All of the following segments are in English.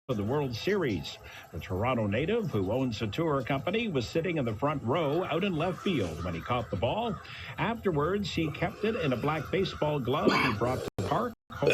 of the World Series. The Toronto native, who owns a tour company, was sitting in the front row out in left field when he caught the ball. Afterwards, he kept it in a black baseball glove he brought to the park. Now,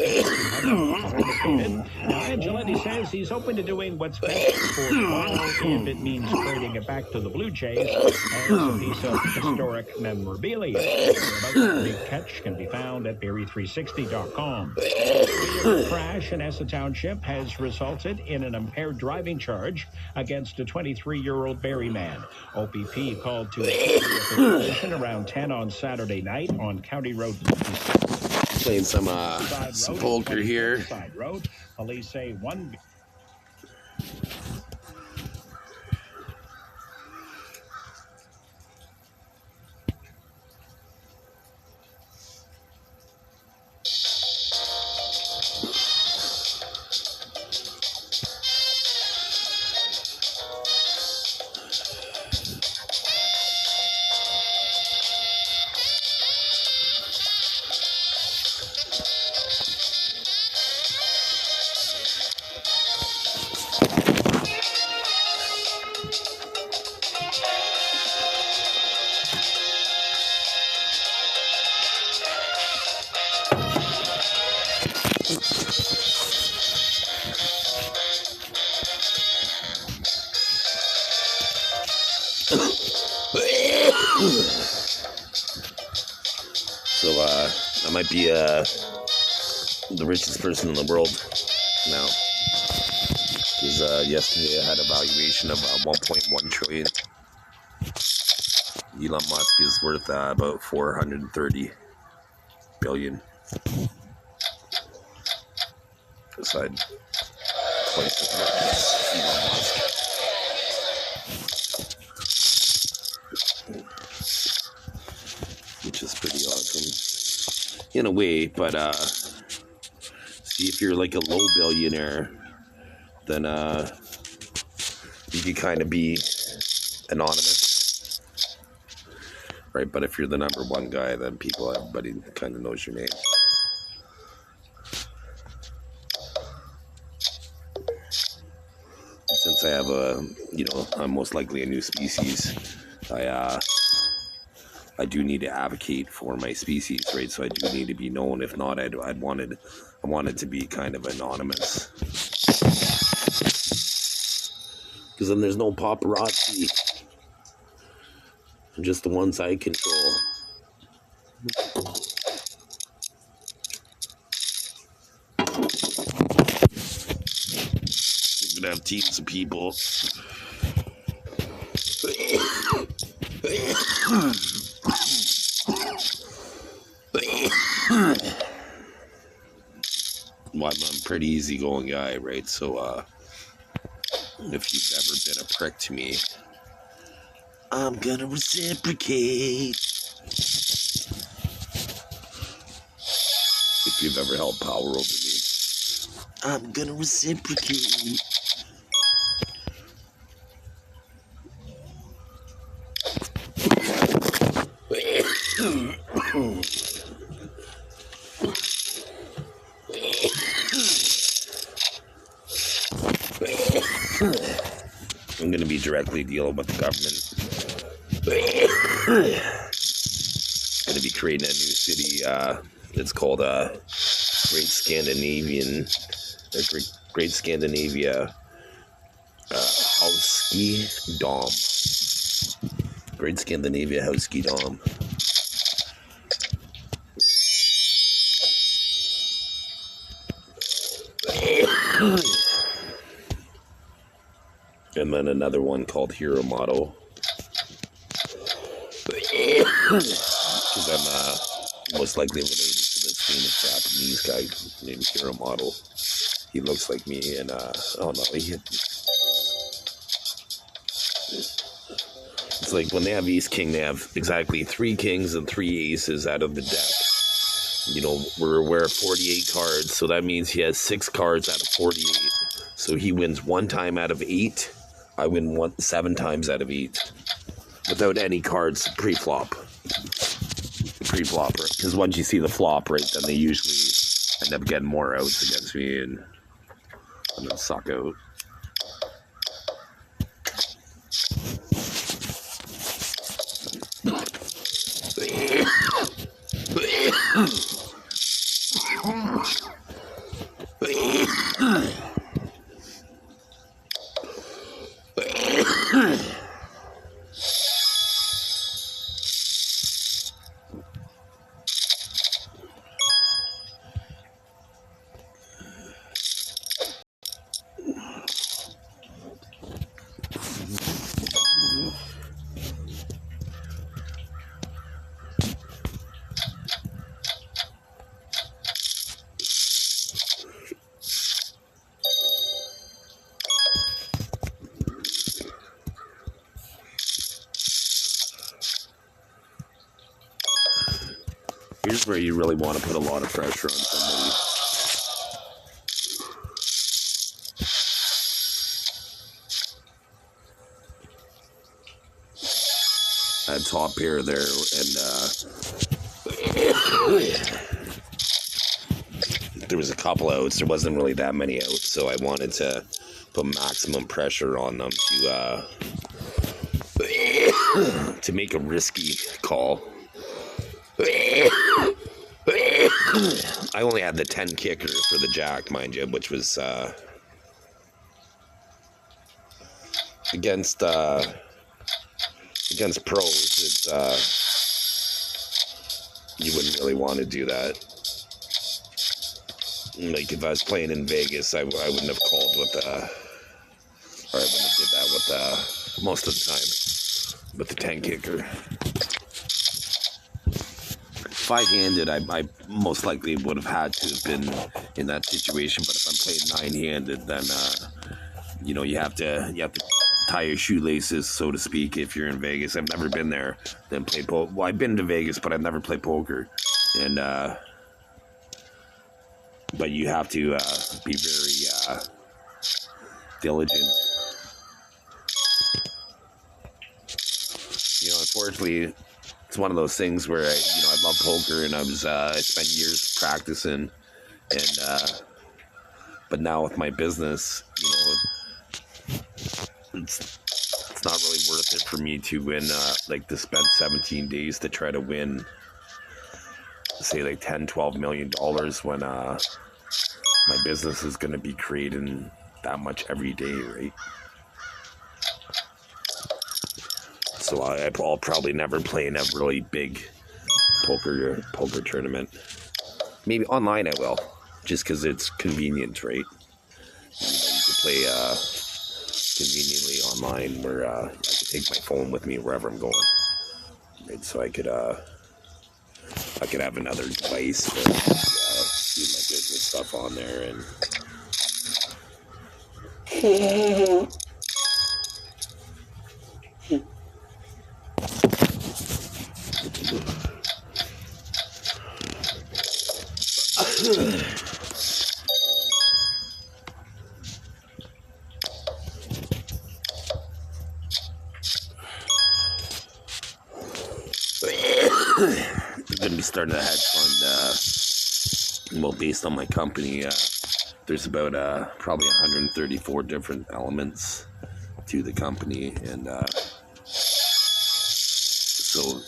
Angelotti says he's open to doing what's best for the ball if it means trading it back to the Blue Jays as a piece of historic memorabilia. About the big catch can be found at berry360.com. The crash in Essa Township has resulted in an impaired driving charge against a 23-year-old Barrie man. OPP called to a collision around 10 on Saturday night on County Road 56. Playing some poker here. Side road. Police say one. So I might be the richest person in the world now, because yesterday I had a valuation of 1.1 trillion. Elon Musk is worth about 430 billion. Aside twice as much as Elon Musk. Which is pretty awesome in a way, but see, if you're like a low billionaire, then you could kind of be anonymous, right? But if you're the number one guy, then everybody kind of knows your name. Since I have I'm most likely a new species, I do need to advocate for my species, right? So I do need to be known. If not, I wanted to be kind of anonymous, because then there's no paparazzi. I'm just the ones I control. I'm gonna have teams of people. Well, I'm a pretty easygoing guy, right? So, if you've ever been a prick to me, I'm gonna reciprocate. If you've ever held power over me, I'm gonna reciprocate. I'm going to be directly dealing with the government. Going to be creating a new city. It's called Great Scandinavia House Dom. Great Scandinavia House Dom. And then another one called Hero Model. Because I'm most likely related to this famous Japanese guy named Hero Model. He looks like me, and it's like when they have Ace King, they have exactly 3 kings and 3 aces out of the deck. You know, we're aware of 48 cards, so that means he has 6 cards out of 48. So he wins 1 time out of 8. I win 7 times out of 8 without any cards pre-flop. Pre-flop, right? Because once you see the flop, right, then they usually end up getting more outs against me, and and then suck out. Here's where you really want to put a lot of pressure on somebody. That top pair there, and there was a couple outs. There wasn't really that many outs, so I wanted to put maximum pressure on them to make a risky call. I only had the 10 kicker for the jack, mind you, which was against pros. You wouldn't really want to do that. Like if I was playing in Vegas, I wouldn't have called with or I wouldn't have did that with most of the time with the 10 kicker. 5-handed, I most likely would have had to have been in that situation. But if I'm playing 9-handed, then you have to tie your shoelaces, so to speak, if you're in Vegas. I've never been there, then played poker. Well, I've been to Vegas, but I've never played poker, and but you have to be very diligent. Unfortunately, it's one of those things where I love poker, and I spent years practicing, and but now with my business, it's not really worth it for me to win, to spend 17 days to try to win, say, like $10-12 million when my business is going to be creating that much every day, right? So I'll probably never play in a really big poker tournament. Maybe online I will, just because it's convenient, right? You can play conveniently online where I can take my phone with me wherever I'm going, right? So I could have another device to do my business stuff on there and. I'm going to be starting a hedge fund, based on my company. There's about probably 134 different elements to the company, and so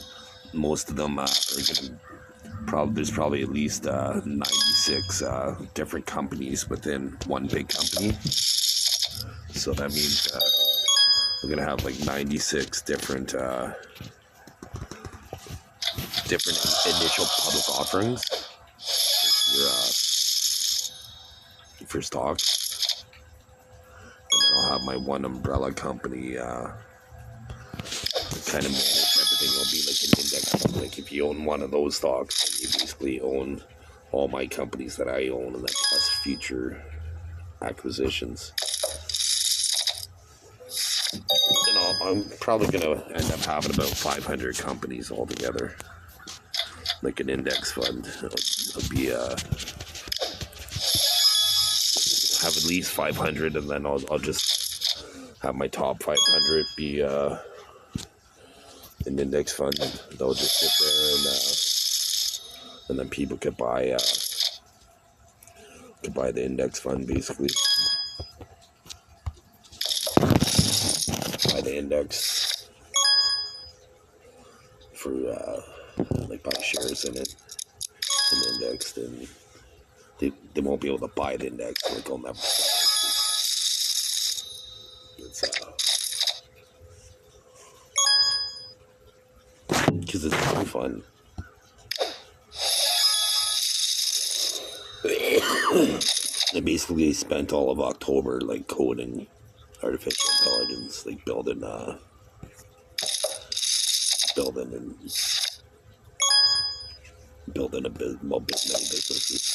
most of them are going to there's probably at least 96 different companies within one big company. So that means we're going to have like 96 different initial public offerings for stocks, and then I'll have my one umbrella company kind of manage everything. It'll be like an index. Like if you own one of those stocks, then you basically own all my companies that I own, and then plus future acquisitions. And I'm probably going to end up having about 500 companies altogether. Like an index fund. It'll be have at least 500, and then I'll just have my top 500 be an index fund. They'll just sit there, and then people could buy the index fund basically. the index for like buy shares in it, in the index, then they won't be able to buy the index. Like they'll never. It's because it's really fun. I basically spent all of October like coding artificial intelligence, like building and many businesses.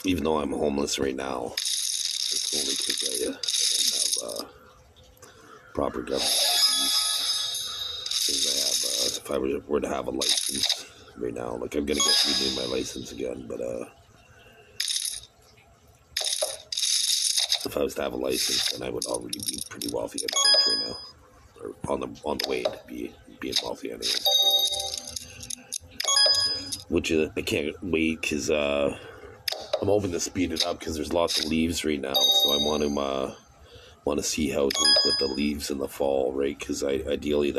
Even though I'm homeless right now, it's only because I don't have proper government ID. Because if I were to have a license right now, like I'm gonna get renewed my license again, but if I was to have a license, then I would already be pretty wealthy, I think, right now, or on the way to being wealthy, anyway. Which I can't wait because I'm hoping to speed it up because there's lots of leaves right now, so I want to see how it goes with the leaves in the fall, right? Because ideally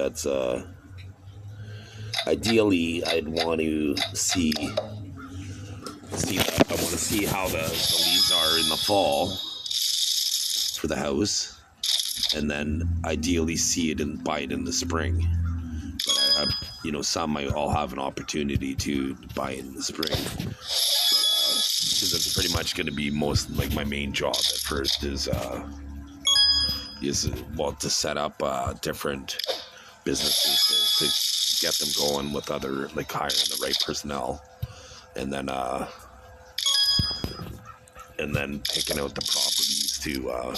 I'd want to see that. I want to see how the leaves are in the fall for the house, and then ideally see it and buy it in the spring. But some I'll have an opportunity to buy in the spring. Because it's pretty much going to be most like my main job at first is to set up different businesses to get them going with other, like hiring the right personnel, and then picking out the properties to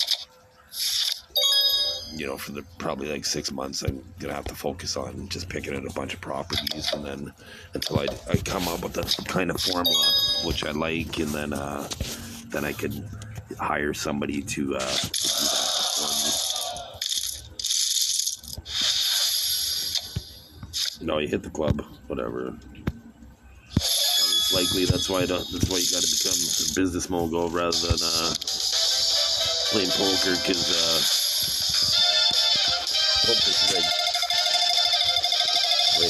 for the probably like 6 months I'm gonna have to focus on just picking out a bunch of properties, and then until I come up with a kind of formula which I like, and then I could hire somebody to do that for me. No, you hit the club, whatever. It's likely that's why you got to become a business mogul rather than playing poker, because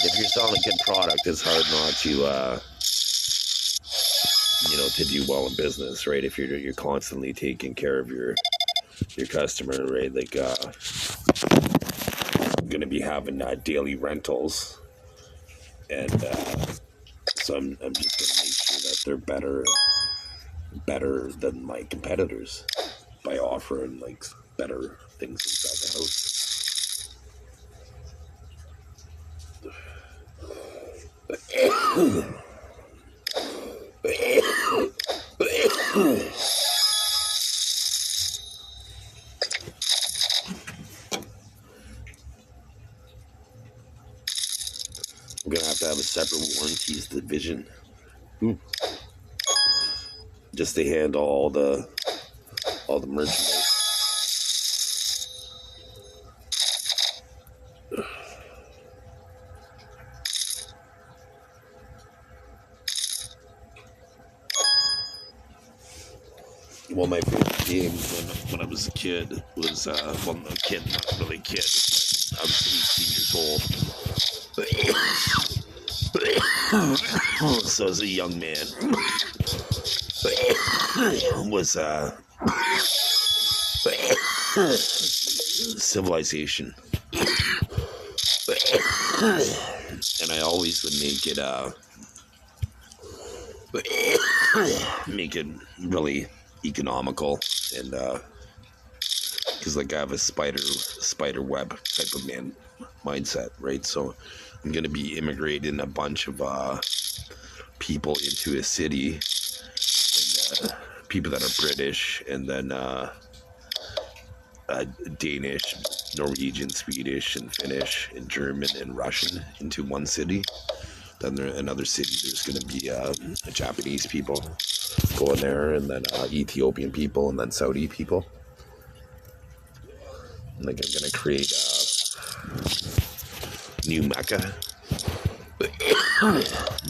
if you're selling a good product, it's hard not to do well in business, right? If you're constantly taking care of your customer, right? Like I'm gonna be having daily rentals, and so I'm just gonna make sure that they're better than my competitors by offering like better things inside the house. I'm gonna have to have a separate warranties division, just to handle all the merchandise. Well, my favorite game when I was a kid was, not really a kid, but I was 18 years old. So as a young man, was Civilization. And I always would make it really economical, and because like I have a spider web type of mindset, right? So I'm gonna be immigrating a bunch of people into a city, and people that are British, and then Danish, Norwegian, Swedish, and Finnish, and German, and Russian into one city. Then another city, there's going to be Japanese people going there, and then Ethiopian people, and then Saudi people. Like I'm going to create new Mecca.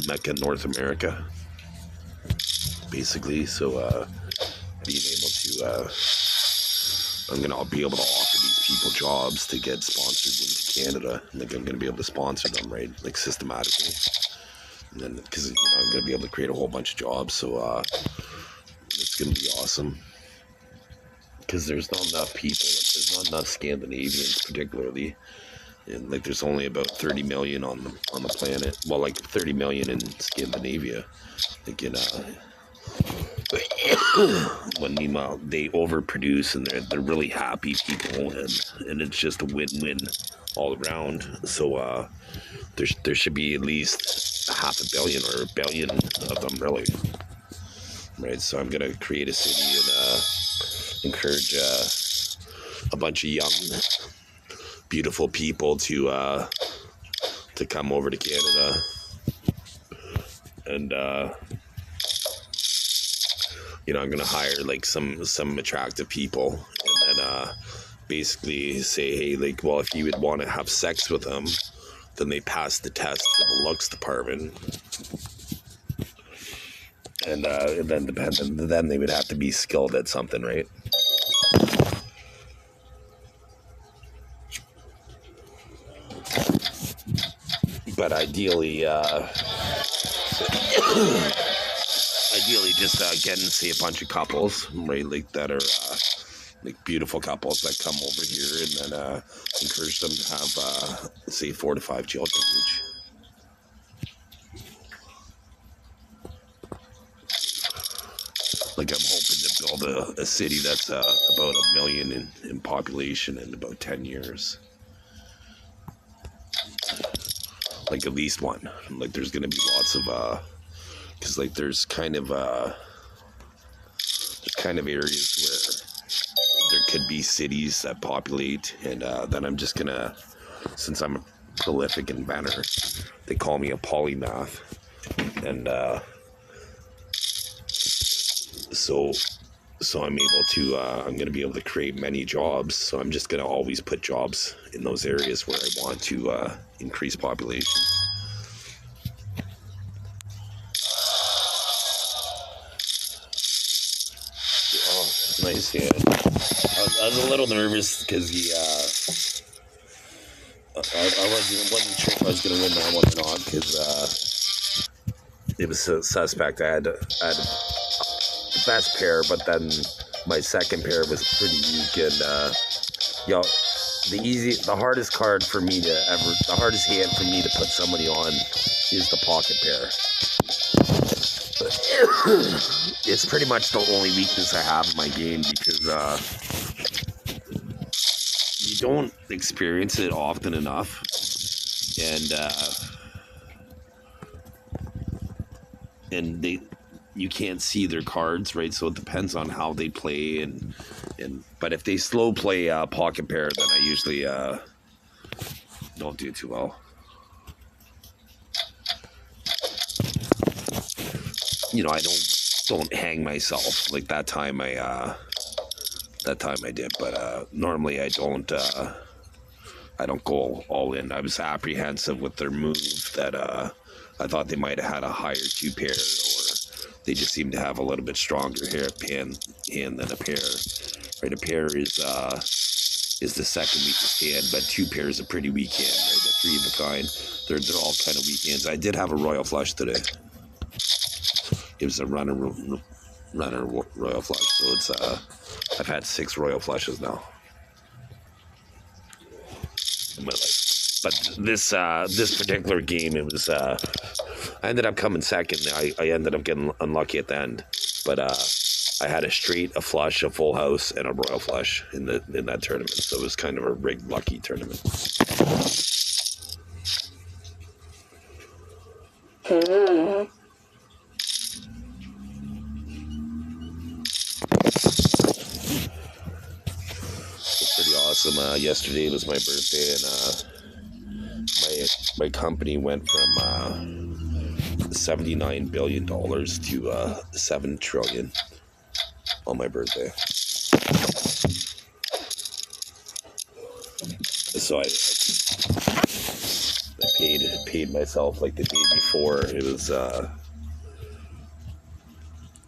Mecca, North America. Basically, so being able to I'm gonna be able to offer these people jobs to get sponsored into Canada. Like I'm gonna be able to sponsor them, right? Like systematically. And then because I'm gonna be able to create a whole bunch of jobs, so it's gonna be awesome. Because there's not enough people, like there's not enough Scandinavians particularly. And like there's only about 30 million on the planet. Well, like 30 million in Scandinavia. Like when meanwhile they overproduce and they're really happy people, and it's just a win-win all around. So there should be at least 500 million or 1 billion of them, really, right? So I'm gonna create a city and encourage a bunch of young beautiful people to come over to Canada, and I'm gonna hire like some attractive people, and then basically say, hey, like, well, if you would want to have sex with them, then they pass the test for the looks department, and then they would have to be skilled at something, right? But ideally just getting to see a bunch of couples, right, like that are like beautiful couples that come over here, and then encourage them to have say 4 to 5 children each. Like I'm hoping to build a city that's about 1 million in population in about 10 years. Like at least one. Like there's gonna be lots of because like there's kind of areas where there could be cities that populate, and then I'm just gonna, since I'm a prolific inventor, they call me a polymath, and so I'm able to I'm gonna be able to create many jobs. So I'm just gonna always put jobs in those areas where I want to increase population. Nice, yeah. I was a little nervous because I wasn't sure if I was going to win that one or not, because it was a suspect. I had the best pair, but then my second pair was pretty weak, and the hardest hand for me to put somebody on is the pocket pair. It's pretty much the only weakness I have in my game, because you don't experience it often enough, and you can't see their cards, right? So it depends on how they play, and but if they slow play pocket pair, then I usually don't do too well. I don't hang myself like that time I did, but normally I don't go all in. I was apprehensive with their move that I thought they might have had a higher 2 pair, or they just seemed to have a little bit stronger hand than a pair. Right, a pair is the second weakest hand, but 2 pair is a pretty weak hand, right? A 3 of a kind. They're all kind of weak hands. I did have a royal flush today. It was a runner royal flush, so it's I've had 6 royal flushes now in my life. But this particular game, it was I ended up coming second. I ended up getting unlucky at the end, but I had a straight, a flush, a full house, and a royal flush in that tournament. So it was kind of a rigged lucky tournament. Yesterday was my birthday, and my company went from $79 billion to $7 trillion on my birthday. So I paid myself like the day before. It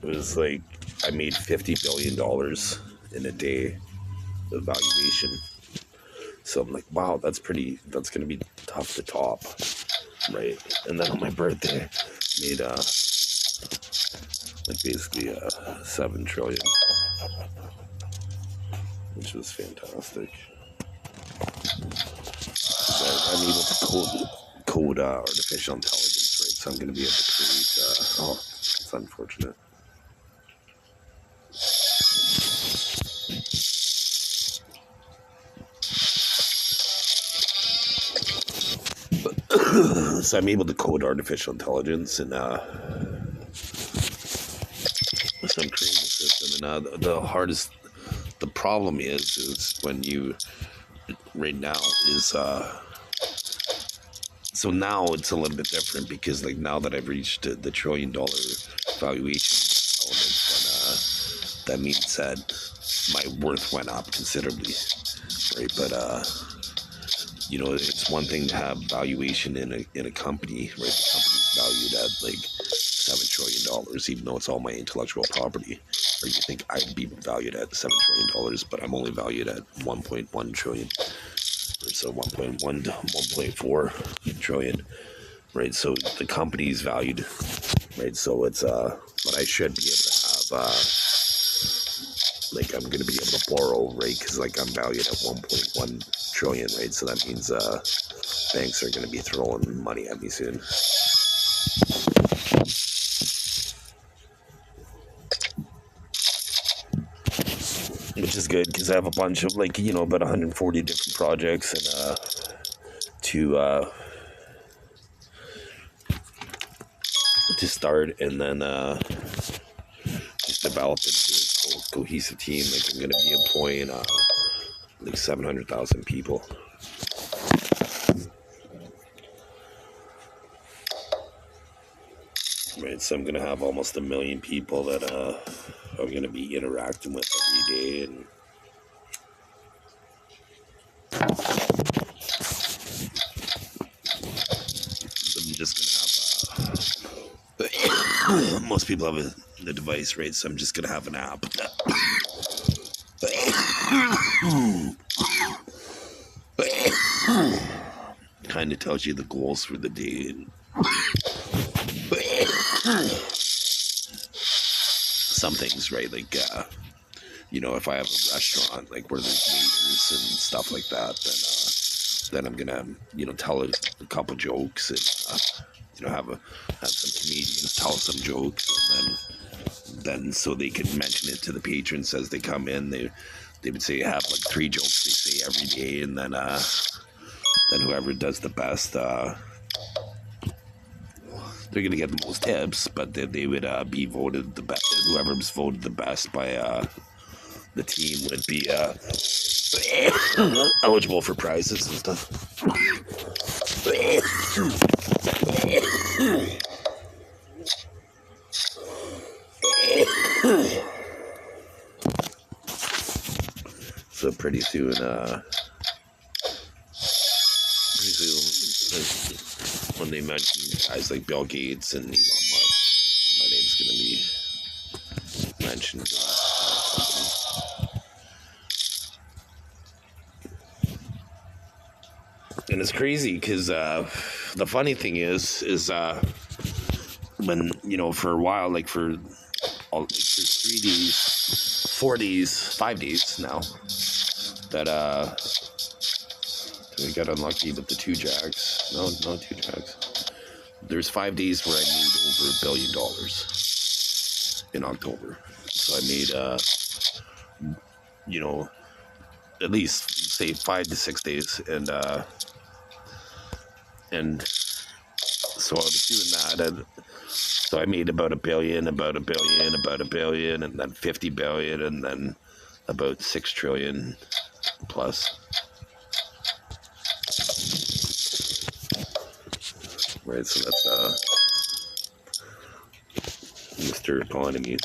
was like I made $50 billion in a day of valuation. So I'm like, wow, that's gonna be tough to top, right? And then on my birthday, made like basically 7 trillion, which was fantastic. I'm able to code artificial intelligence, right? So I'm gonna be able to create. Oh, it's unfortunate. So I'm able to code artificial intelligence and some creating a system. And the problem is when you right now is so now it's a little bit different because like now that I've reached the $1 trillion valuation element, then that means that my worth went up considerably, right? But you know, it's one thing to have valuation in a company, right? The company's valued at like $7 trillion, even though it's all my intellectual property. Or you think I'd be valued at $7 trillion, but I'm only valued at 1.1 trillion, or so 1.1 to 1.4 trillion, right? So the company's valued, right? So it's but I should be able to have like I'm gonna be able to borrow, right? Because like I'm valued at 1.1 trillion, right? So that means banks are gonna be throwing money at me soon. Which is good because I have a bunch of like, you know, about 140 different projects and to start and then just develop it into a cohesive team. Like I'm gonna be employing like 700,000 people. Right, so I'm gonna have almost 1 million people that I'm gonna be interacting with every day, and I'm just gonna have most people have a device, right? So I'm just gonna have an app that kind of tells you the goals for the day. And some things, right? Like, you know, if I have a restaurant, like where there's waiters and stuff like that, then I'm gonna, you know, tell a couple jokes and, you know, have some comedians tell some jokes, and then so they can mention it to the patrons as they come in. They would say have like 3 jokes they say every day, and then whoever does the best, they're gonna get the most tips, but they would be voted the best. Whoever's voted the best by the team would be eligible for prizes and stuff. So pretty soon, when they mention guys like Bill Gates and Elon Musk, my name's gonna be mentioned. And it's crazy because the funny thing is when, you know, for a while, like for 3 days, 4 days, 5 days now, that we got unlucky with the 2 jacks. No 2 jacks. There's 5 days where I made over $1 billion in October. So I made, you know, at least say 5 to 6 days, and so I was doing that, and so I made about $1 billion, about $1 billion, about $1 billion, and then 50 billion, and then about 6 trillion plus. Right, so that's Mr. Economy.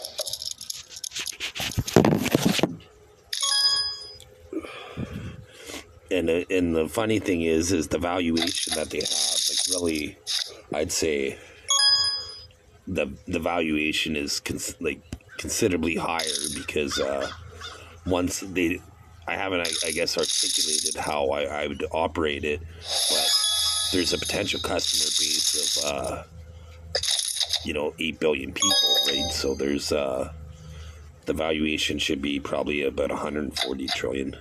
And the funny thing is the valuation that they have, like, really, I'd say the valuation is considerably higher, because once they, I haven't, I guess, articulated how I would operate it, but there's a potential customer base of 8 billion people, right? So there's the valuation should be probably about 140 trillion.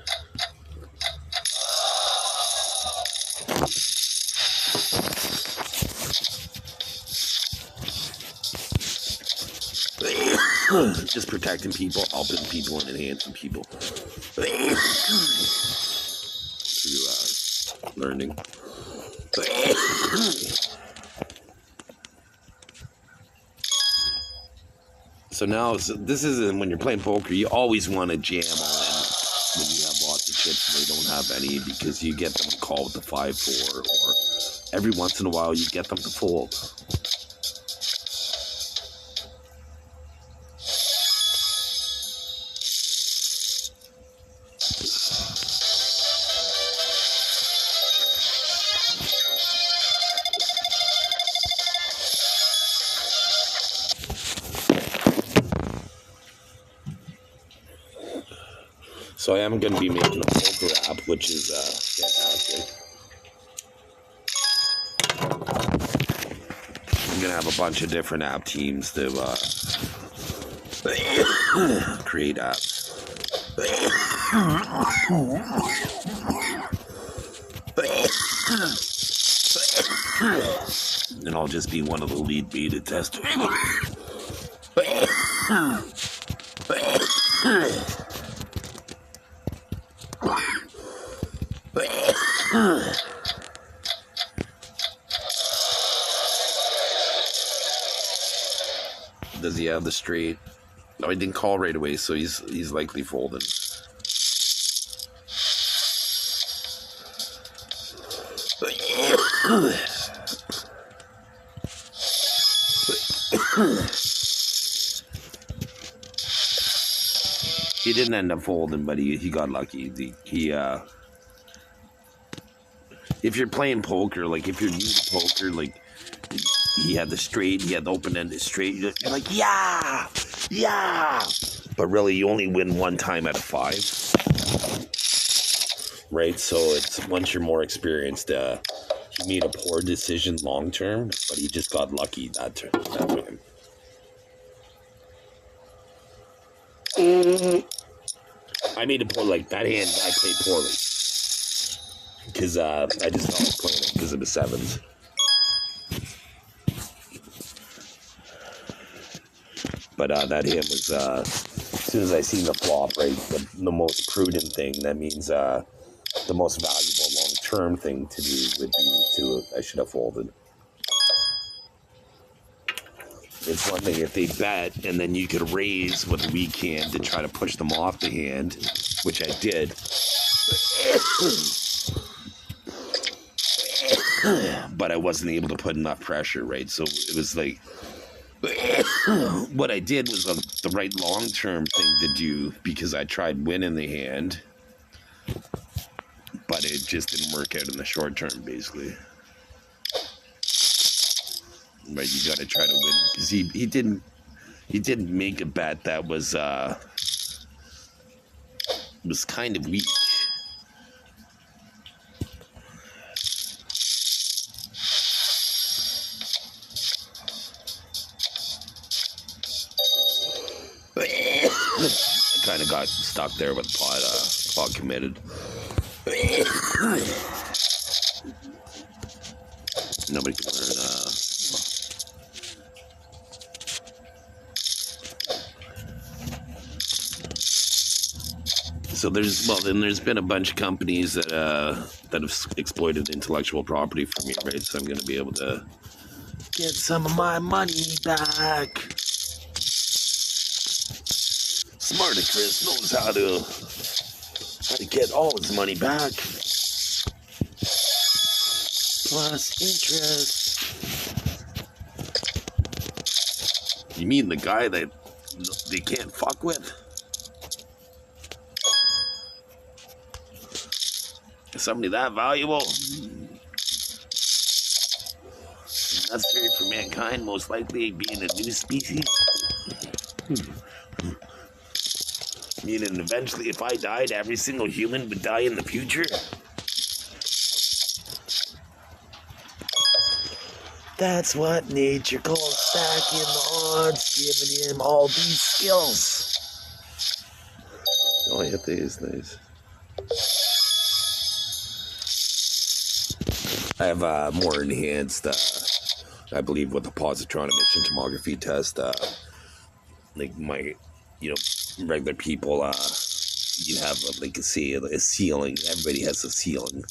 Just protecting people, helping people, and enhancing people through learning. So now, this is when you're playing poker, you always want to jam on when you have lots of chips and they don't have any, because you get them to call with the 5-4, or every once in a while you get them to fold. So I am going to be making a poker app, which is fantastic. I'm going to have a bunch of different app teams to create apps. And I'll just be one of the lead beta testers. Does he have the straight? No, he didn't call right away, so he's likely folding. He didn't end up folding, but he got lucky. If you're playing poker, like if you're new to poker, like he had the straight, he had the open-ended straight, you're like, yeah. But really, you only win one time out of 5. Right? So it's, once you're more experienced, he made a poor decision long-term, but he just got lucky that time. I made a poor, like, that hand, I played poorly. Because I just stopped playing it because of the 7s. But that hand was, as soon as I seen the flop, right, the most prudent thing, that means the most valuable long-term thing to do would be I should have folded. It's one thing if they bet, and then you could raise with a weak hand to try to push them off the hand, which I did. But I wasn't able to put enough pressure, right? So it was like, what I did was the right long-term thing to do, because I tried winning the hand, but it just didn't work out in the short term, basically. But you got to try to win, because he didn't make a bet that was kind of weak. I kind of got stuck there with pot committed. Nobody can learn. So there's been a bunch of companies that have exploited intellectual property for me, right? So I'm going to be able to get some of my money back. Smarter Chris knows how to get all his money back, plus interest. You mean the guy that they can't fuck with? somebody that valuable, necessary for mankind, most likely being a new species. Meaning eventually if I died, every single human would die in the future. That's what nature calls stacking the odds, giving him all these skills. Oh, I hit these, nice. I have more enhanced, I believe, with the positron emission tomography test. Like my, regular people, you have like a ceiling. Everybody has a ceiling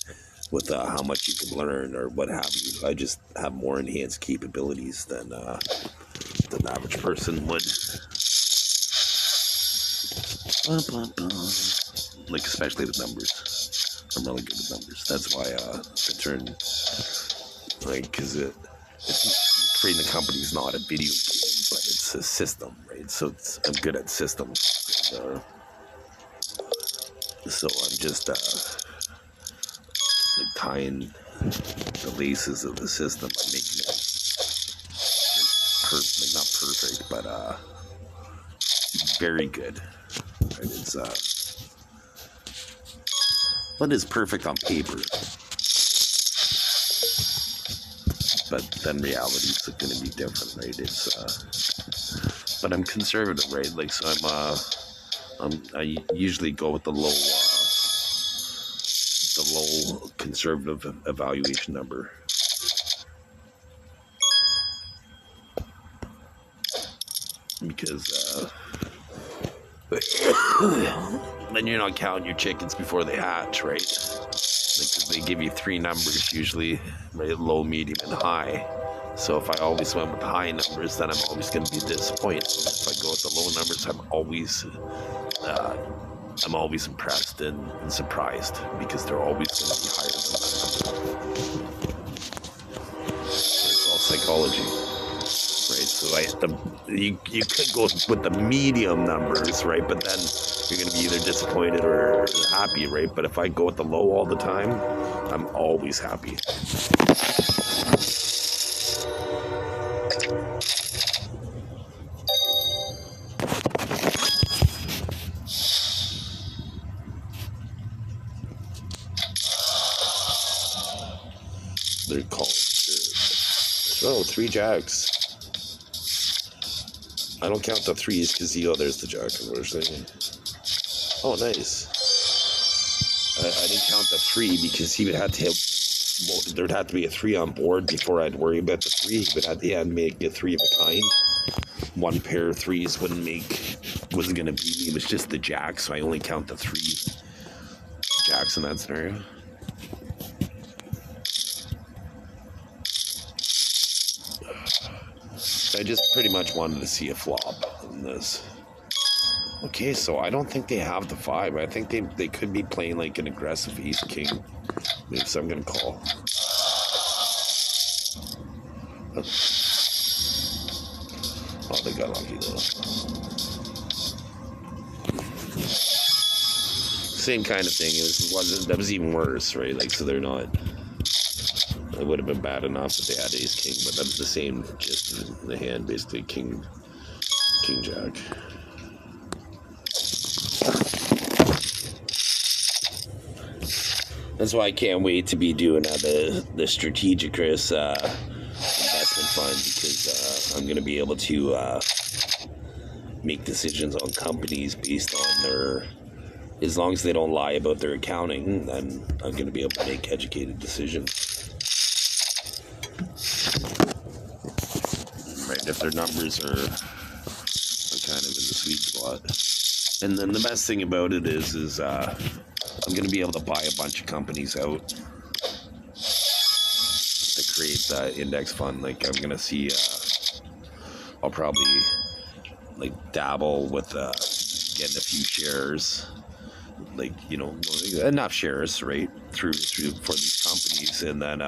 with how much you can learn or what have you. I just have more enhanced capabilities than the average person would. Like especially with numbers. I'm really good with numbers. That's why the turn, like, because creating a company is not a video game, but it's a system, right? So I'm good at systems. So I'm just like tying the laces of the system by making it like not perfect, but very good. Right? It's but it's perfect on paper. But then reality is going to be different, right? It's but I'm conservative, right? Like, so I usually go with the low conservative evaluation number. Because then you're not counting your chickens before they hatch, right? Because they give you 3 numbers usually, right? Low, medium, and high. So if I always went with high numbers, then I'm always going to be disappointed. If I go with the low numbers, I'm always impressed and surprised, because they're always going to be higher than that number. It's all psychology, right? So you could go with the medium numbers, right? But then you're going to be either disappointed or happy, right? But if I go with the low all the time, I'm always happy. They're called. Oh, 3 jacks. I don't count the 3s because there's the jack, unfortunately. Oh, nice. I didn't count the 3 because he would have to have. There'd have to be a 3 on board before I'd worry about the 3. He would have to make a 3 of a kind. 1 pair of 3s wasn't going to beat me. It was just the jack, so I only count the 3 jacks in that scenario. I just pretty much wanted to see a flop in this. Okay, so I don't think they have the 5. I think they could be playing like an aggressive ace king. Maybe so I'm gonna call. Oh, they got lucky though. Same kind of thing. That was even worse, right? Like, so they're not. It would have been bad enough if they had ace king, but that's the same gist in the hand, basically king jack. That's why I can't wait to be doing the strategic risk investment fund, because I'm going to be able to make decisions on companies based on their, as long as they don't lie about their accounting, then I'm going to be able to make educated decisions. Right, if their numbers are kind of in the sweet spot. And then the best thing about it is I'm going to be able to buy a bunch of companies out to create the index fund. Like, I'm going to see, I'll probably like dabble with getting a few shares, like, enough shares, right, through for these companies, and then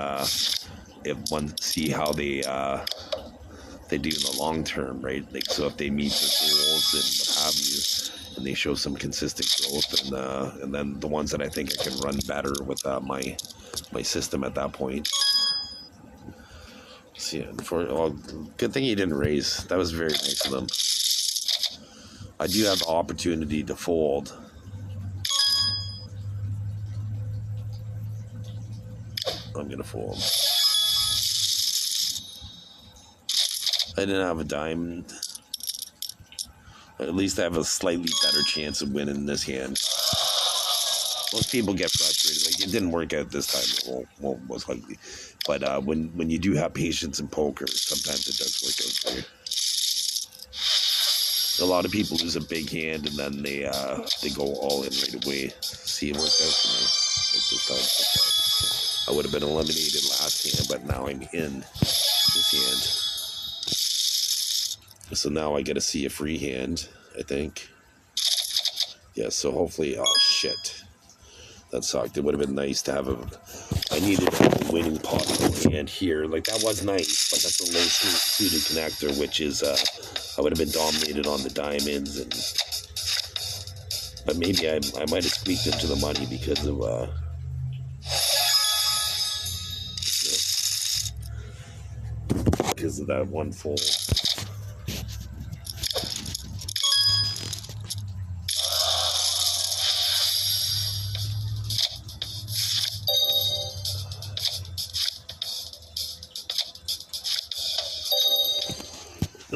see how they do in the long term, right? Like, so if they meet their goals and what have you, and they show some consistent growth, and then the ones that I think I can run better with my system at that point. See, good thing he didn't raise. That was very nice of them. I do have the opportunity to fold. I'm gonna fold. I didn't have a dime. At least I have a slightly better chance of winning this hand. Most people get frustrated. Like, it didn't work out this time. Well, most likely. But when you do have patience in poker, sometimes it does work out for you. A lot of people lose a big hand and then they go all in right away. See, it worked out for me. Like this time. I would have been eliminated last hand, but now I'm in this hand. So now I get to see a free hand, I think. Yeah, so hopefully, oh shit. That sucked. It would have been nice to have I needed a winning possible hand here. Like, that was nice, but that's a low suited connector, which is, I would have been dominated on the diamonds, but maybe I might have squeaked into the money because of, because of that one fold.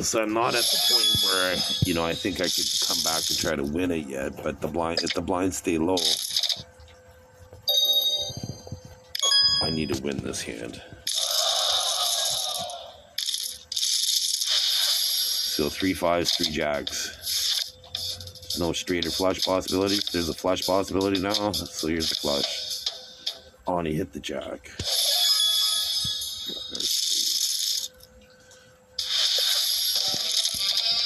So I'm not at the point where, I think I could come back and try to win it yet, but if the blinds stay low, I need to win this hand. So 3 5s, 3 jacks. No straight or flush possibilities. There's a flush possibility now, so here's the flush. Oh, and he hit the jack.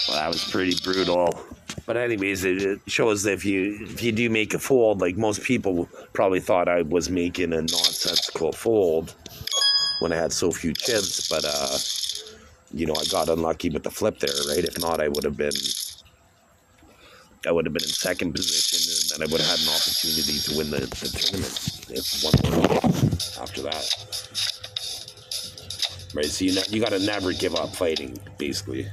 Well, that was pretty brutal. But anyways, it shows that if you do make a fold, like, most people probably thought I was making a nonsensical fold when I had so few chips, but I got unlucky with the flip there, right? If not, I would have been in second position, and then I would have had an opportunity to win the tournament if one more after that. Right, so you got to never give up fighting, basically.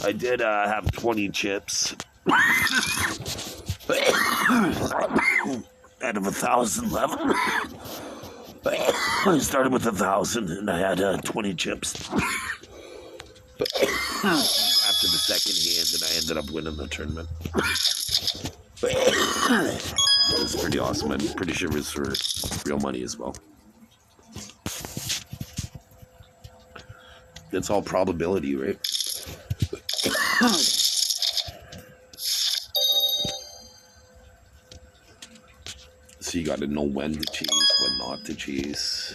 I did have 20 chips out of 1,000 left. I started with 1,000 and I had 20 chips after the second hand, and I ended up winning the tournament. It was pretty awesome. I'm pretty sure it was for real money as well. It's all probability, right? So you got to know when to cheese, when not to cheese.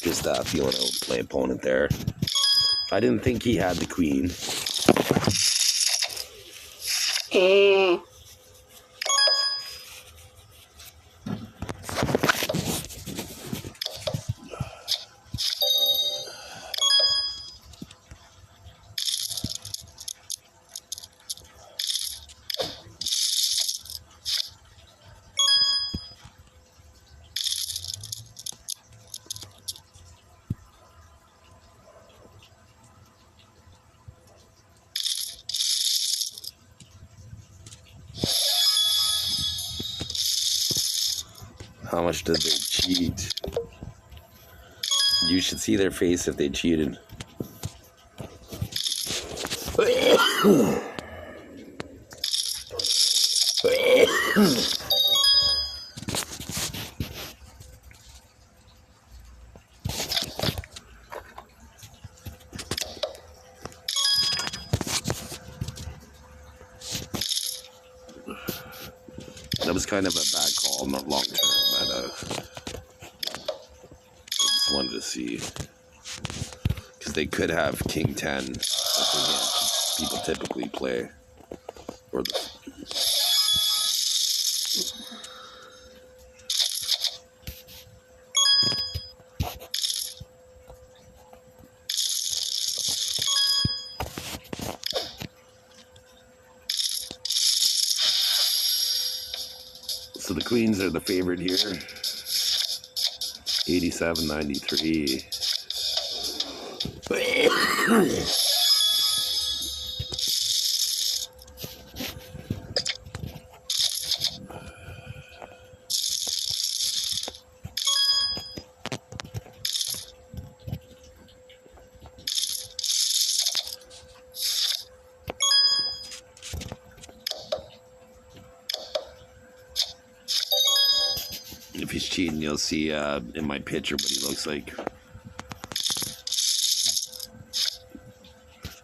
Just feeling out my opponent there. I didn't think he had the queen. How much did they cheat? You should see their face if they cheated. That was kind of a bad call, not long term, but I just wanted to see. Because they could have King 10, which again, people typically play. Or the... So the queens are the favorite here. 87.93. If he's cheating, you'll see in my picture what he looks like.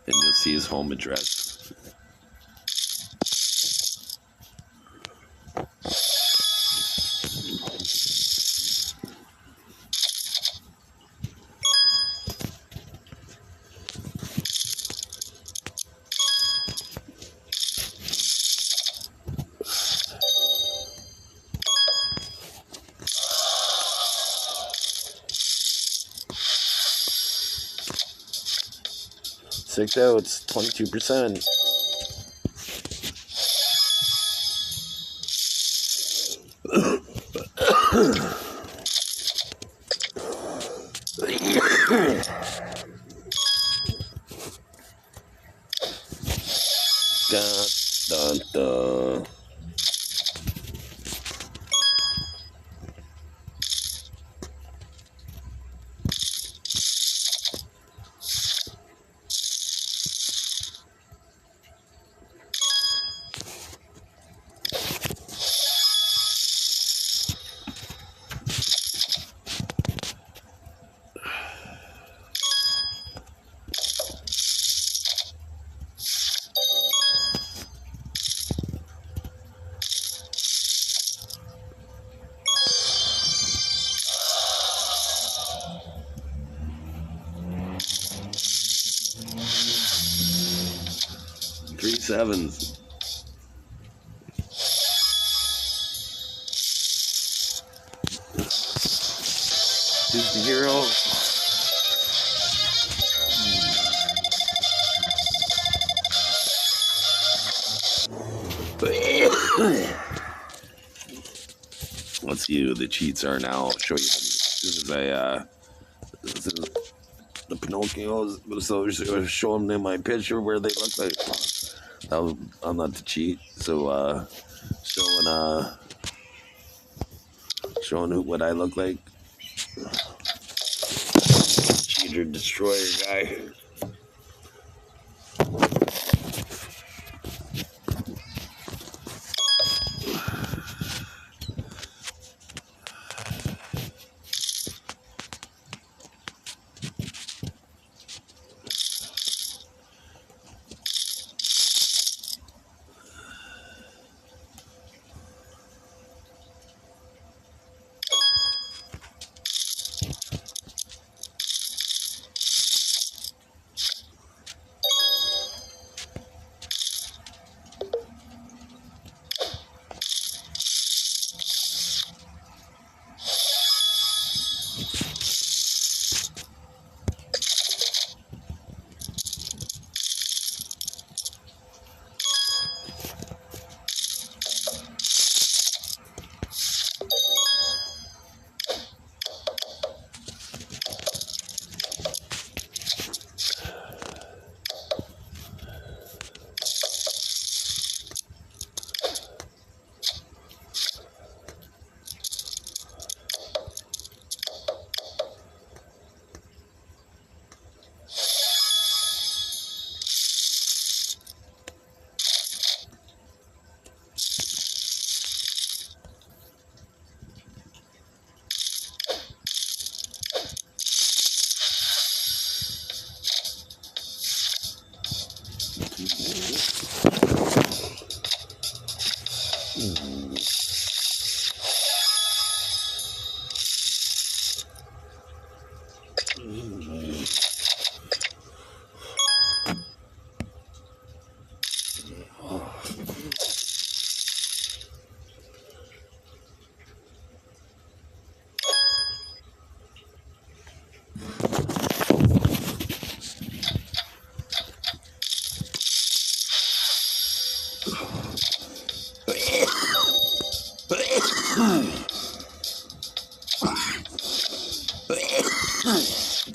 And you'll see his home address. Six outs, 22%. Dun, dun, dun. Three sevens. Who's the hero? Let's see who the cheats are now. I'll show you them as soon as the Pinocchios. So I was showing them my picture where they look like. I'm not the cheat, so showing what I look like. Cheater destroyer guy.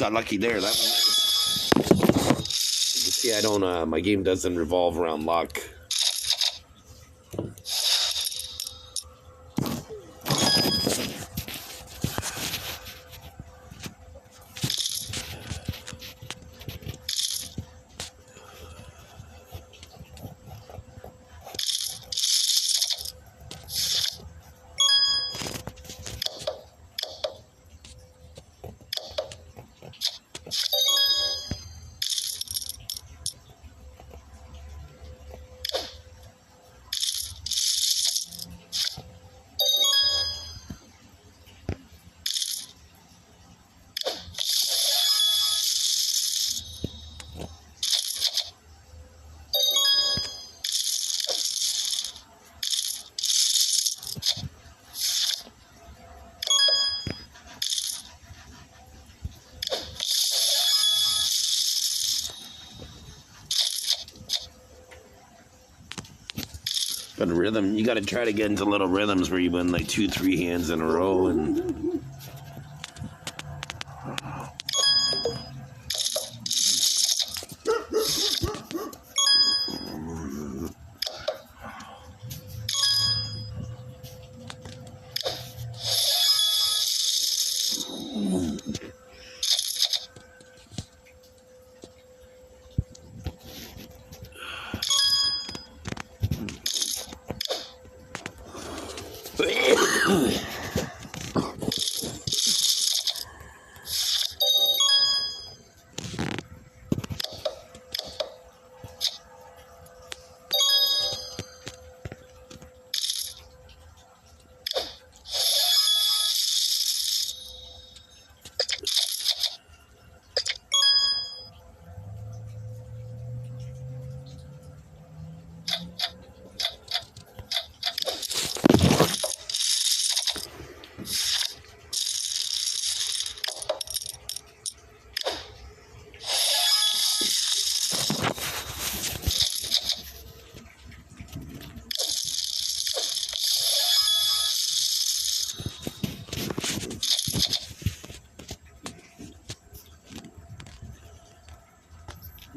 got lucky there. That was nice. You can see I don't, my game doesn't revolve around luck. But rhythm, you got to try to get into little rhythms where you win like 2-3 hands in a row and.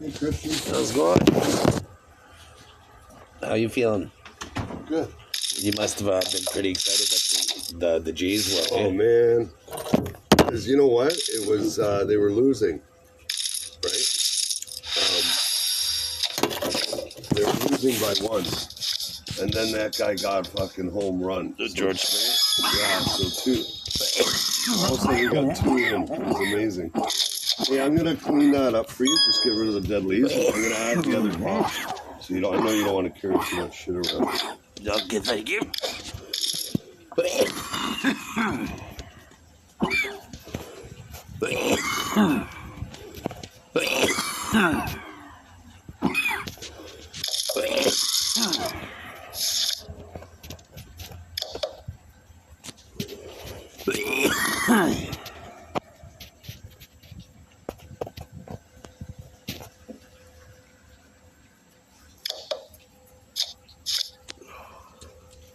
Hey, Christian. How's it going? How you feeling? Good. You must have been pretty excited that the Jays won. Oh, man. Because you know what? It was, they were losing, right? They were losing by 1. And then that guy got fucking home run. George Springer? Yeah, so 2. Also, we got 2 in. It was amazing. Hey, I'm going to clean that up for you. Just get rid of the dead leaves. I'm going to add the other pot. So I know you don't want to carry too much shit around. Okay, thank you.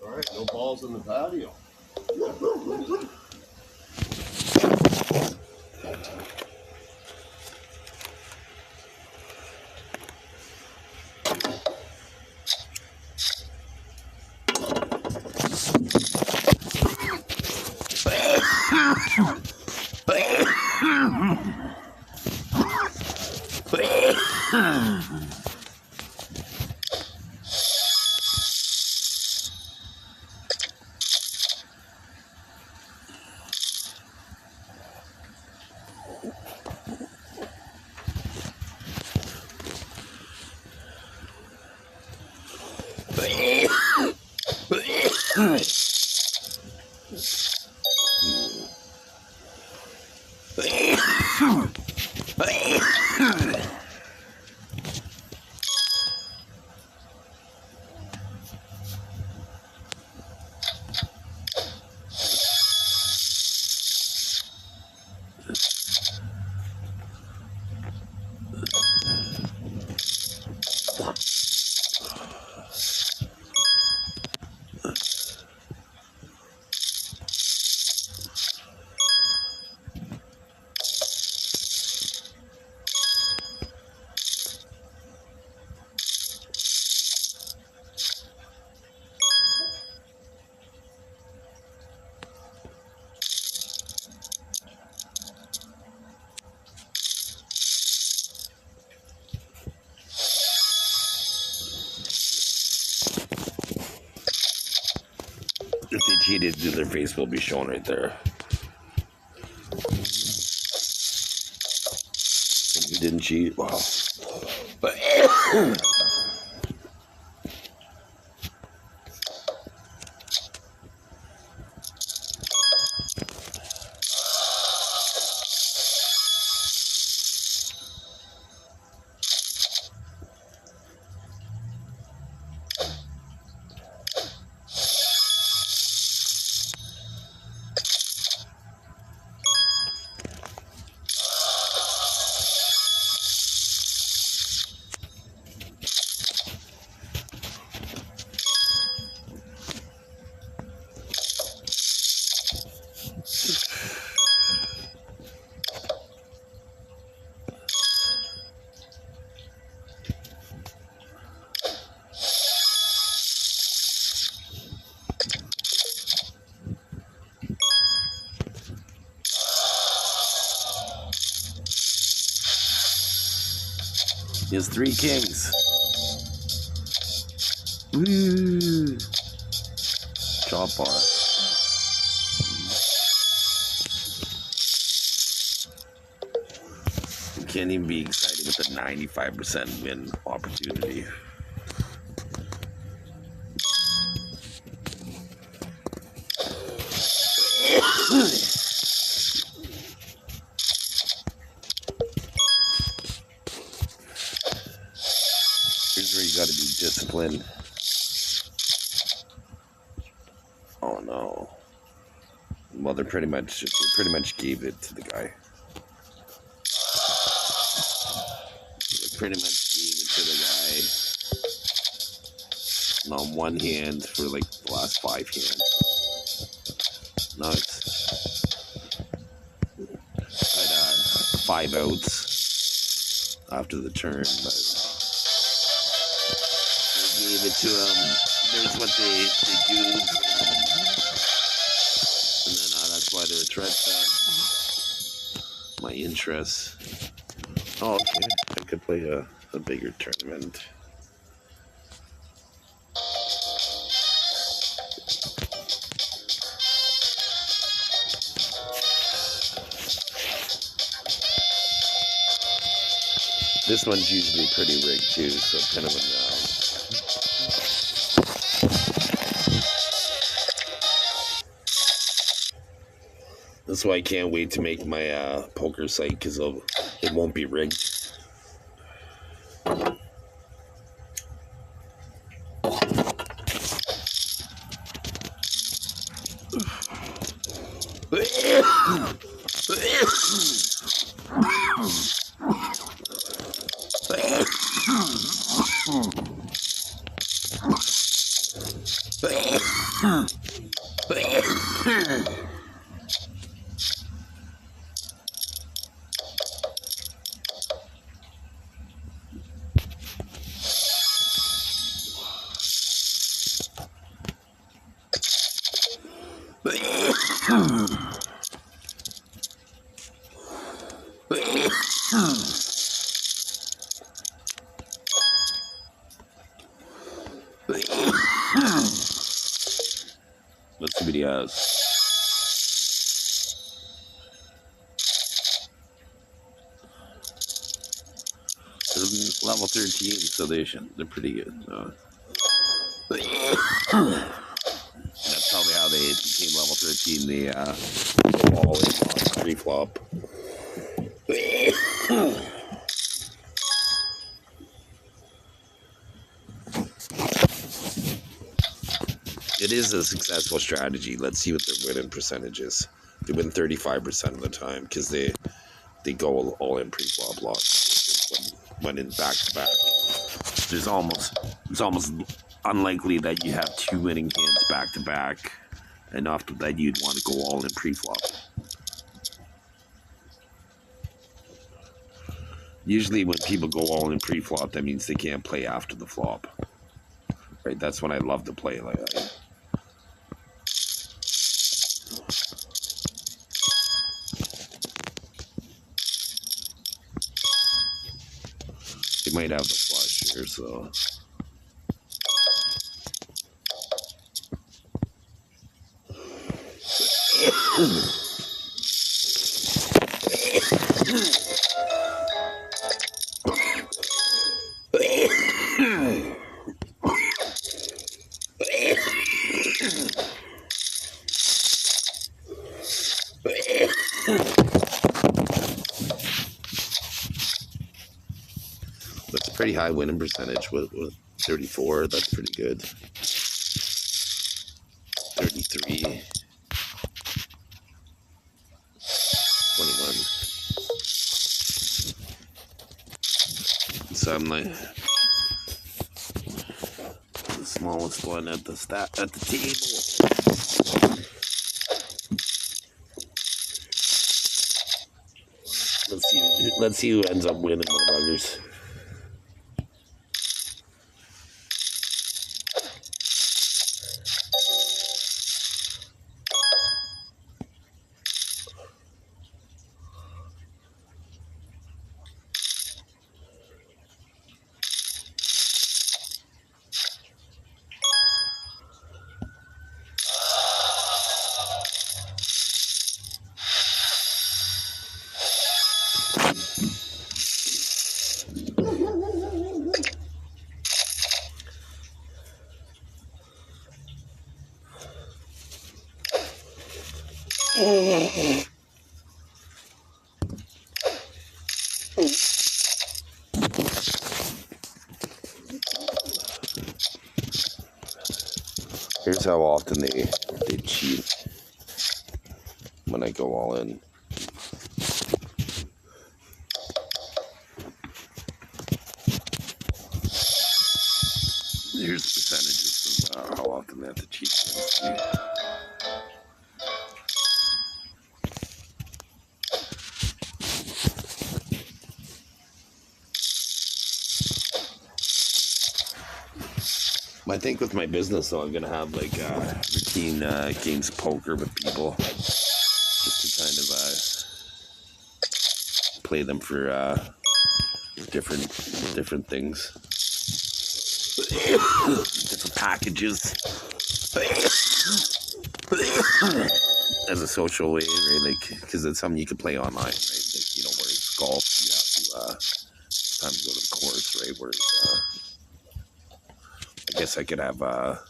All right, no balls in the patio. If they cheated, their face will be shown right there. If you didn't cheat, wow. But he has 3 kings. Woo! Chop bar. You can't even be excited with a 95% win opportunity. Here's where you gotta be disciplined. Oh no. Well, they pretty much gave it to the guy. They pretty much gave it to the guy. And on one hand for like the last 5 hands. Nice. Had 5 outs after the turn, but they gave it to him. There's what they do. And then that's why they're a threat to my interests. Oh, okay. I could play a bigger tournament. This one's usually pretty rigged too, so kind of around. That's why I can't wait to make my poker site, because it won't be rigged. Let's see what he has. They're level 13, so they're pretty good. That's probably how they became level 13. They go all in on pre-flop. It is a successful strategy. Let's see what their winning percentage is. They win 35% of the time because they go all in pre-flop lots when in back to back. It's almost unlikely that you have 2 winning hands back to back, and after that you'd want to go all in pre-flop. Usually when people go all in pre-flop, that means they can't play after the flop. Right? That's when I love to play like that. They might have the flush here, so. That's a pretty high winning percentage with 34. That's pretty good. 33. 21. So I'm like the smallest one at the table. Let's see who ends up winning, motherfuckers. Here's how often they cheat when I go all in. Here's the percentages of how often they have to cheat against me. I think with my business, though, I'm going to have like routine games of poker with people just to kind of play them for different things, different packages as a social way, right? Like, because it's something you can play online, right? Like, you know, whereas golf, you have to it's time to go to the course, right? Whereas I guess I could have a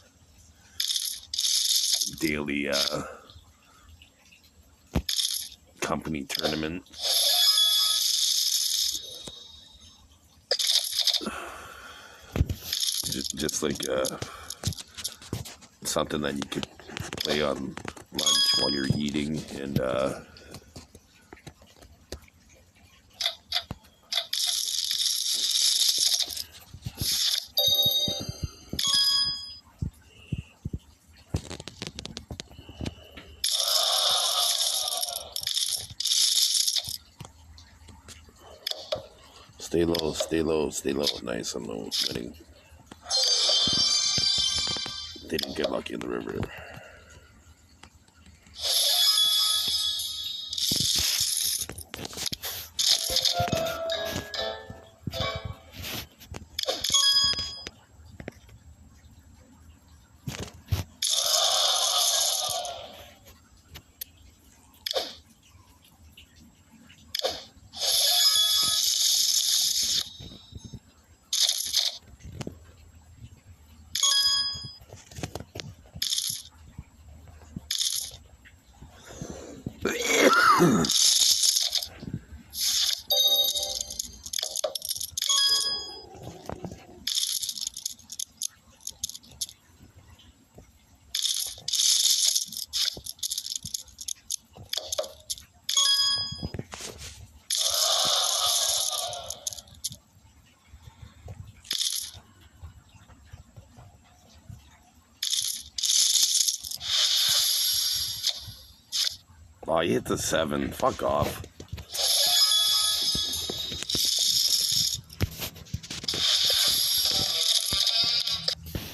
daily company tournament. Just like something that you could play on lunch while you're eating and stay low, stay low, stay low. Nice and low winning. They didn't get lucky in the river. Oh, you hit the 7. Fuck off.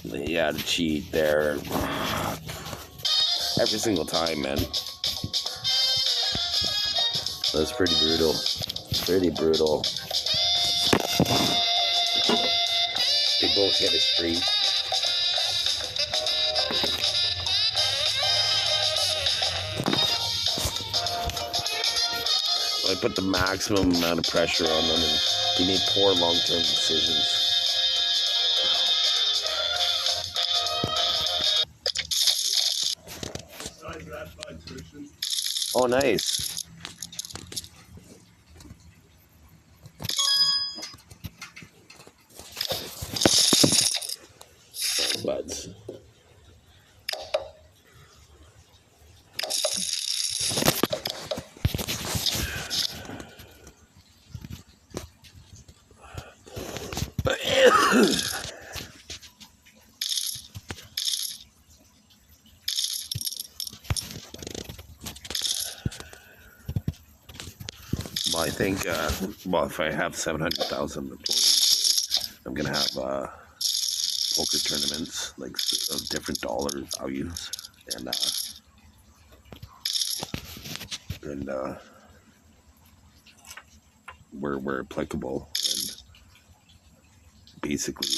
Yeah, to cheat there. Every single time, man. That's pretty brutal. Pretty brutal. They both hit a streak. So I put the maximum amount of pressure on them, and they made poor long-term decisions. Oh, nice. Buds. Well, I think, well, if I have 700,000 employees, I'm going to have poker tournaments, like, of different dollar values, and where applicable, and basically,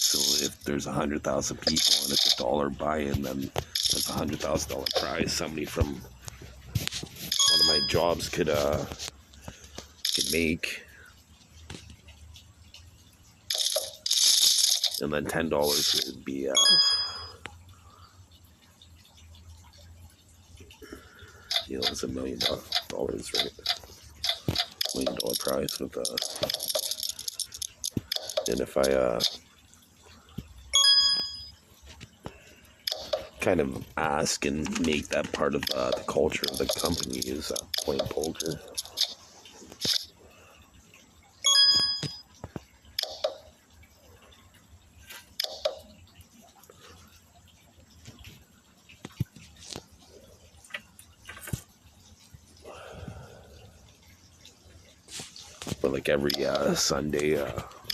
so if there's 100,000 people and it's $1 buy-in, then that's $100,000 prize. Somebody from one of my jobs could make, and then $10 would be it's $1 million, right? $1 million prize with and if I kind of ask and make that part of the culture of the company is playing poker. But like every Sunday,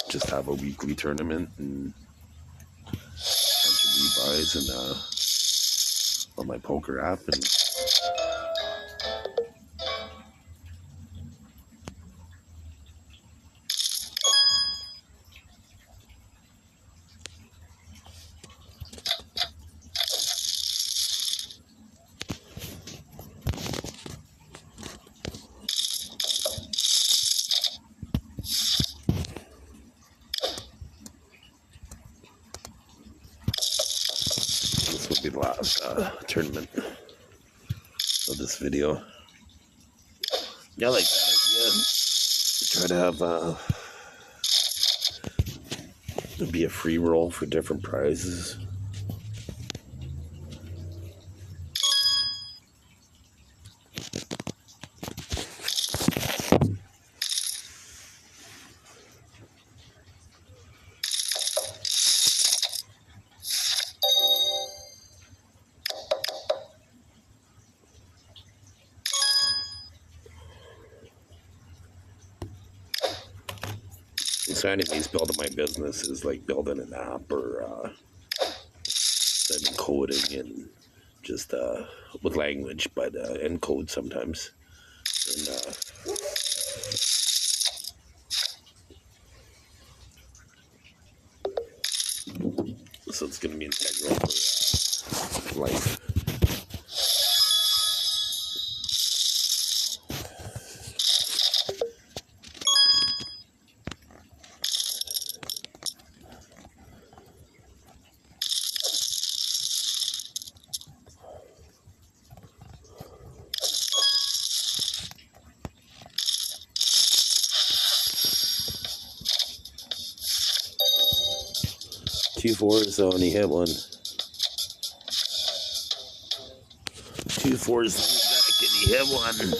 just have a weekly tournament and a bunch of rebuys and on my poker app, and this will be the last tournament of this video. Yeah, I like that idea. Try to have be a free roll for different prizes. So anyways, building my business is like building an app or then coding and just with language, but encode sometimes. And so it's going to be integral for life. Two fours, so only hit one. Two fours, can he hit one?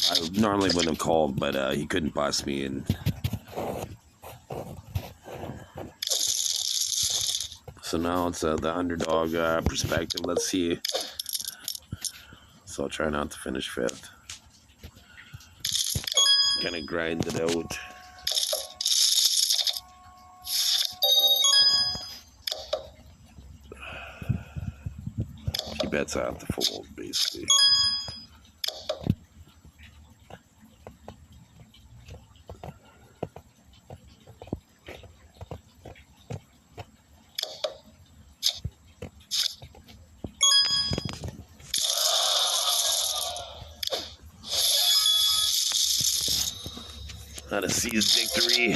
I normally wouldn't have called, but he couldn't bust me, and so now it's the underdog perspective. Let's see. So I'll try not to finish fifth. Kind of grind it out. He bets I have to fold, basically. Had a seized victory.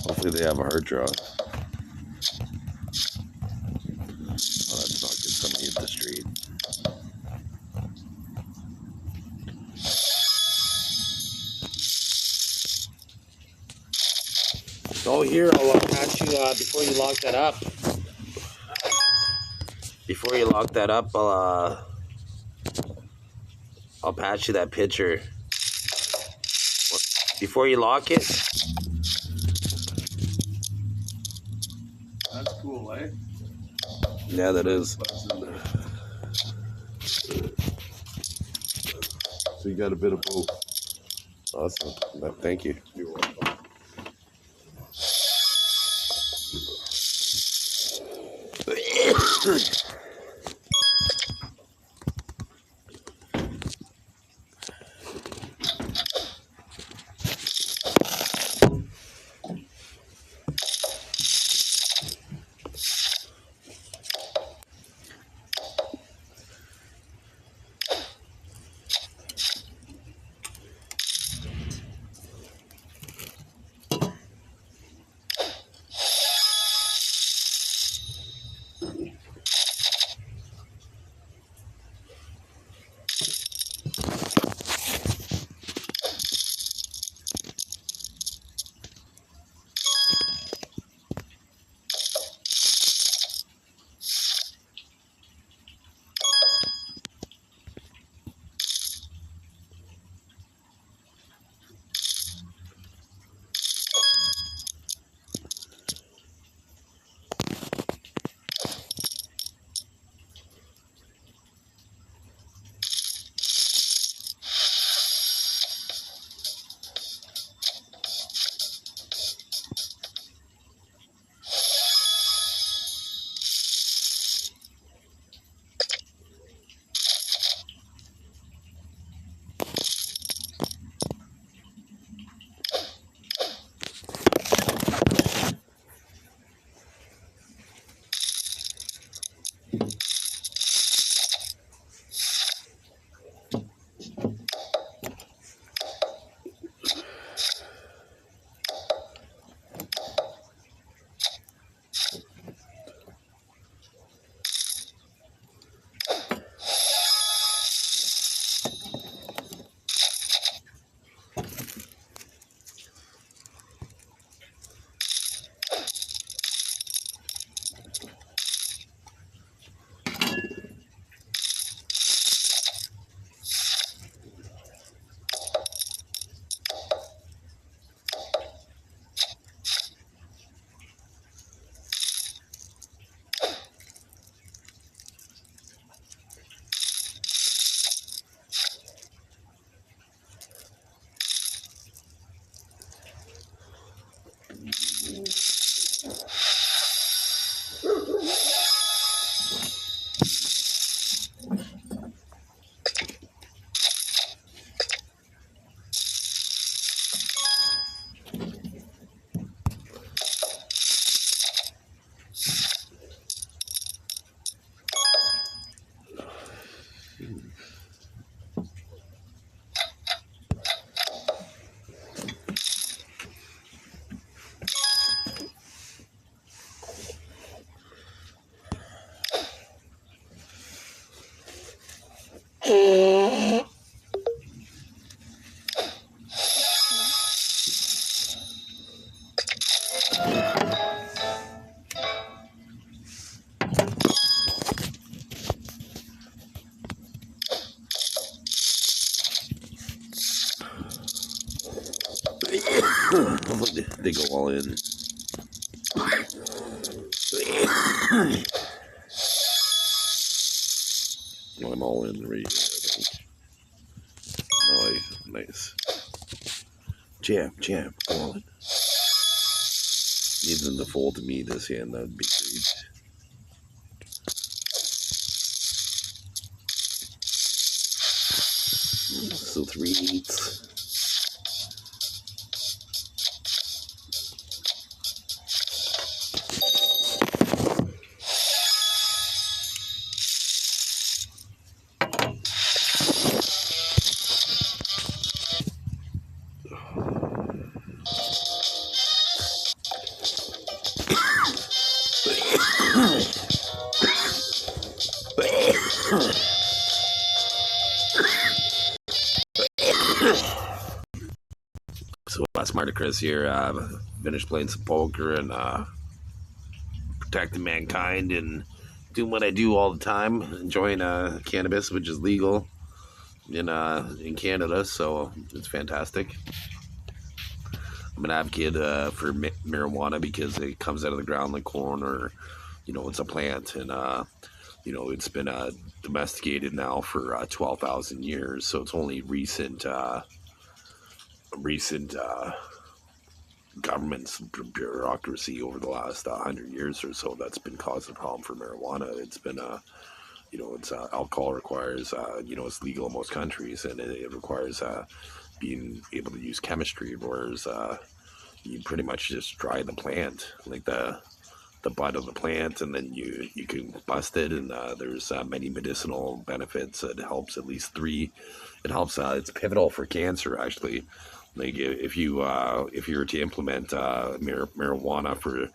Hopefully they have a hard draw. Oh, that's not good. Somebody hit the street. Oh, here, I'll catch you before you lock that up. Before you lock that up, I'll patch you that picture. Before you lock it. That's cool, eh? Yeah, that is. So you got a bit of both. Awesome. Thank you. You're welcome. Hopefully they go all in. I'm all in right here, I think. Nice. Jam, all in. Needs them to fold to me this hand, that would be great. streets. So that's Marticus here. Finished playing some poker and protecting mankind and doing what I do all the time, enjoying cannabis, which is legal in Canada, so it's fantastic. I'm an advocate for marijuana because it comes out of the ground like corn, or it's a plant, and it's been domesticated now for 12,000 years. So it's only recent government's bureaucracy over the last 100 years or so that's been causing a problem for marijuana. It's been it's alcohol requires it's legal in most countries, and it requires being able to use chemistry, whereas you pretty much just dry the plant, like the bud of the plant, and then you can bust it, and there's many medicinal benefits. It helps at least 3. It helps. It's pivotal for cancer, actually. Like if you were to implement marijuana for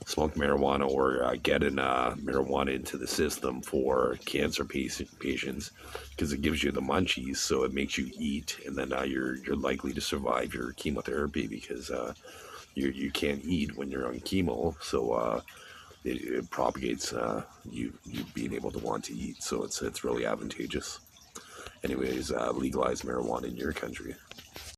smoke marijuana, or getting marijuana into the system for cancer patients, because it gives you the munchies, so it makes you eat, and then you're likely to survive your chemotherapy, because you can't eat when you're on chemo, so it propagates you being able to want to eat, so it's really advantageous. Anyways, legalize marijuana in your country.